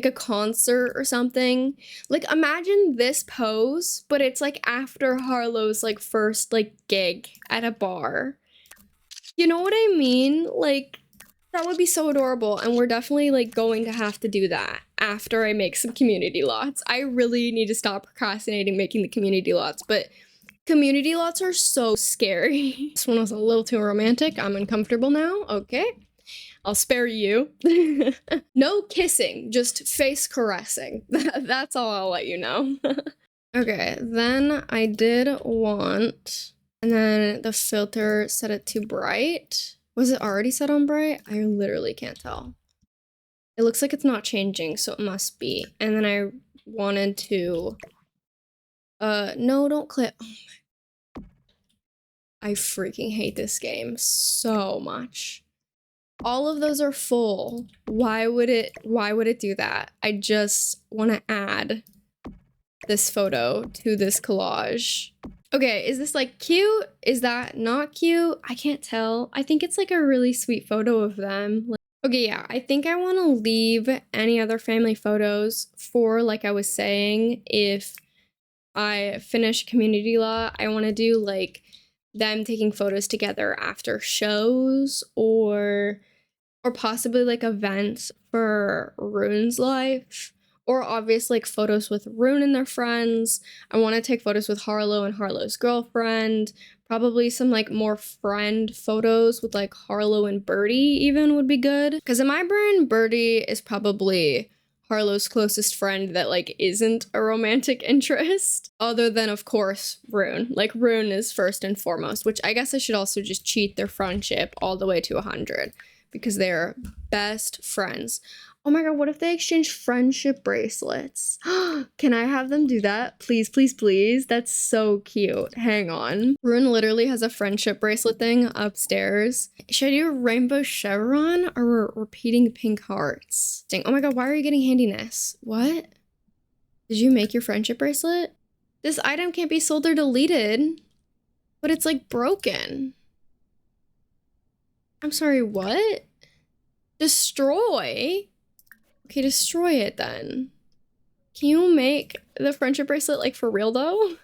Speaker 1: a concert or something. Like imagine this pose, but it's like after Harlow's like first like gig at a bar. You know what I mean? Like that would be so adorable, and we're definitely like going to have to do that after I make some community lots. I really need to stop procrastinating making the community lots, but community lots are so scary. This one was a little too romantic. I'm uncomfortable now. Okay. I'll spare you. No kissing, just face caressing. That's all I'll let you know. Okay, then I did want, and then the filter set it to bright. Was it already set on bright? I literally can't tell. It looks like it's not changing, so it must be. And then I wanted to, no, don't click. Oh my. I freaking hate this game so much. All of those are full. Why would it do that? I just want to add this photo to this collage. Okay, is this like cute? Is that not cute? I can't tell. I think it's like a really sweet photo of them. Okay, yeah, I think I want to leave any other family photos for, like I was saying, if I finish community law, I want to do like them taking photos together after shows, or possibly like events for Rune's life, or obviously like photos with Rune and their friends. I want to take photos with Harlow and Harlow's girlfriend. Probably some like more friend photos with like Harlow and Birdie even would be good. Because in my brain, Birdie is probably Harlow's closest friend that like isn't a romantic interest. Other than, of course, Rune. Like Rune is first and foremost, which I guess I should also just cheat their friendship all the way to 100. Because they're best friends. Oh my god, what if they exchange friendship bracelets? Can I have them do that? Please, please, please. That's so cute. Hang on. Rune literally has a friendship bracelet thing upstairs. Should I do rainbow chevron or repeating pink hearts? Dang, oh my god, why are you getting handiness? What? Did you make your friendship bracelet? This item can't be sold or deleted, but it's like broken. I'm sorry, what? Destroy? Okay, destroy it then. Can you make the friendship bracelet like for real though?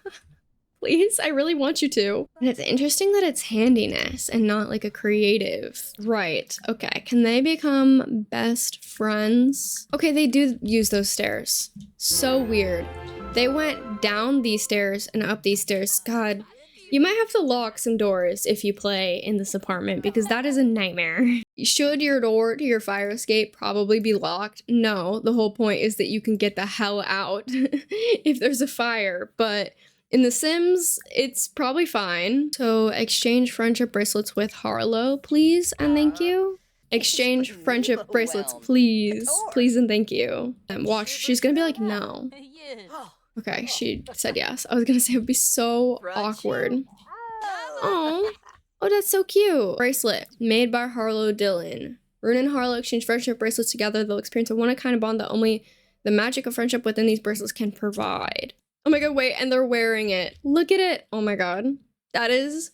Speaker 1: Please, I really want you to. And it's interesting that it's handiness and not like a creative. Right, okay, can they become best friends? Okay, they do use those stairs. So weird. They went down these stairs and up these stairs. God. You might have to lock some doors if you play in this apartment because that is a nightmare. Should your door to your fire escape probably be locked? No, the whole point is that you can get the hell out if there's a fire, but in The Sims, it's probably fine. So exchange friendship bracelets with Harlow, please and thank you. Exchange friendship bracelets, please. Please and thank you. And watch, she's gonna be like, no. Okay, she said yes. I was gonna say it would be so awkward. Oh, that's so cute. Bracelet made by Harlow Dillon. Rune and Harlow exchange friendship bracelets together. They'll experience a one-of-a-kind bond that only the magic of friendship within these bracelets can provide. Oh my god, wait, and they're wearing it. Look at it. Oh my god. That is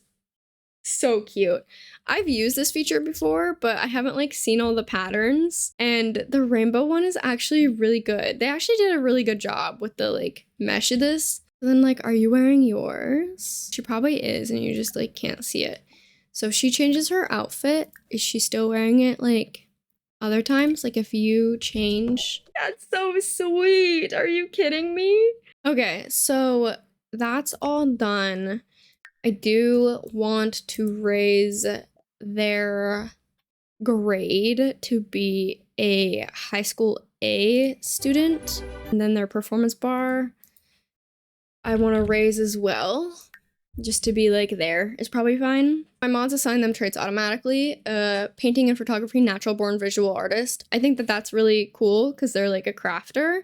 Speaker 1: so cute. I've used this feature before, but I haven't like seen all the patterns, and the rainbow one is actually really good. They actually did a really good job with the like mesh of this. And then like, are you wearing yours? She probably is, and you just like can't see it. So she changes her outfit. Is she still wearing it like other times? Like if you change. That's so sweet. Are you kidding me? Okay, so that's all done. I do want to raise their grade to be a high school A student. And then their performance bar, I want to raise as well. Just to be like there is probably fine. My mods assign them traits automatically. Painting and photography, natural born visual artist. I think that that's really cool because they're like a crafter.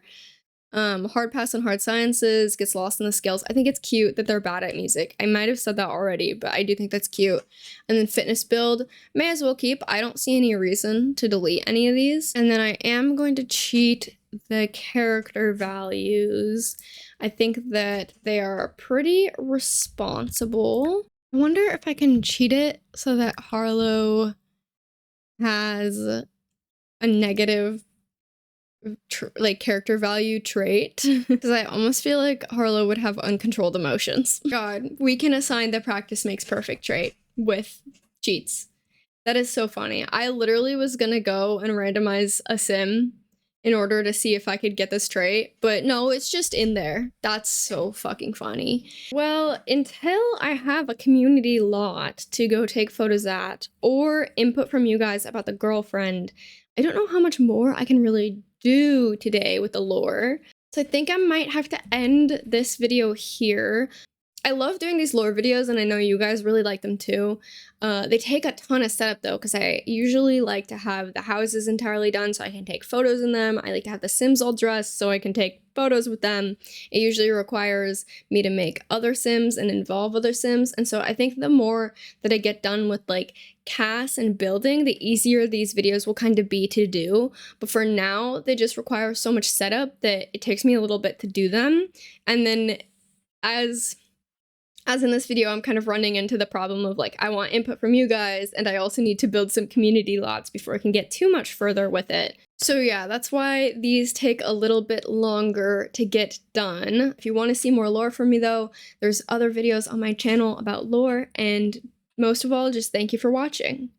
Speaker 1: Hard pass on hard sciences, gets lost in the skills. I think it's cute that they're bad at music. I might have said that already, but I do think that's cute. And then fitness build, may as well keep. I don't see any reason to delete any of these. And then I am going to cheat the character values. I think that they are pretty responsible. I wonder if I can cheat it so that Harlow has a negative like character value trait, because I almost feel like Harlow would have uncontrolled emotions. God, we can assign the practice makes perfect trait with cheats. That is so funny. I literally was gonna go and randomize a sim in order to see if I could get this trait, but no, it's just in there. That's so fucking funny. Well, until I have a community lot to go take photos at or input from you guys about the girlfriend, I don't know how much more I can really do today with the lore. So I think I might have to end this video here. I love doing these lore videos, and I know you guys really like them too. They take a ton of setup though, because I usually like to have the houses entirely done so I can take photos in them. I like to have the Sims all dressed so I can take photos with them. It usually requires me to make other Sims and involve other Sims, and so I think the more that I get done with like cast and building, the easier these videos will kind of be to do. But for now, they just require so much setup that it takes me a little bit to do them. And then as in this video, I'm kind of running into the problem of like, I want input from you guys, and I also need to build some community lots before I can get too much further with it. So yeah, that's why these take a little bit longer to get done. If you want to see more lore from me though, there's other videos on my channel about lore, and most of all, just thank you for watching.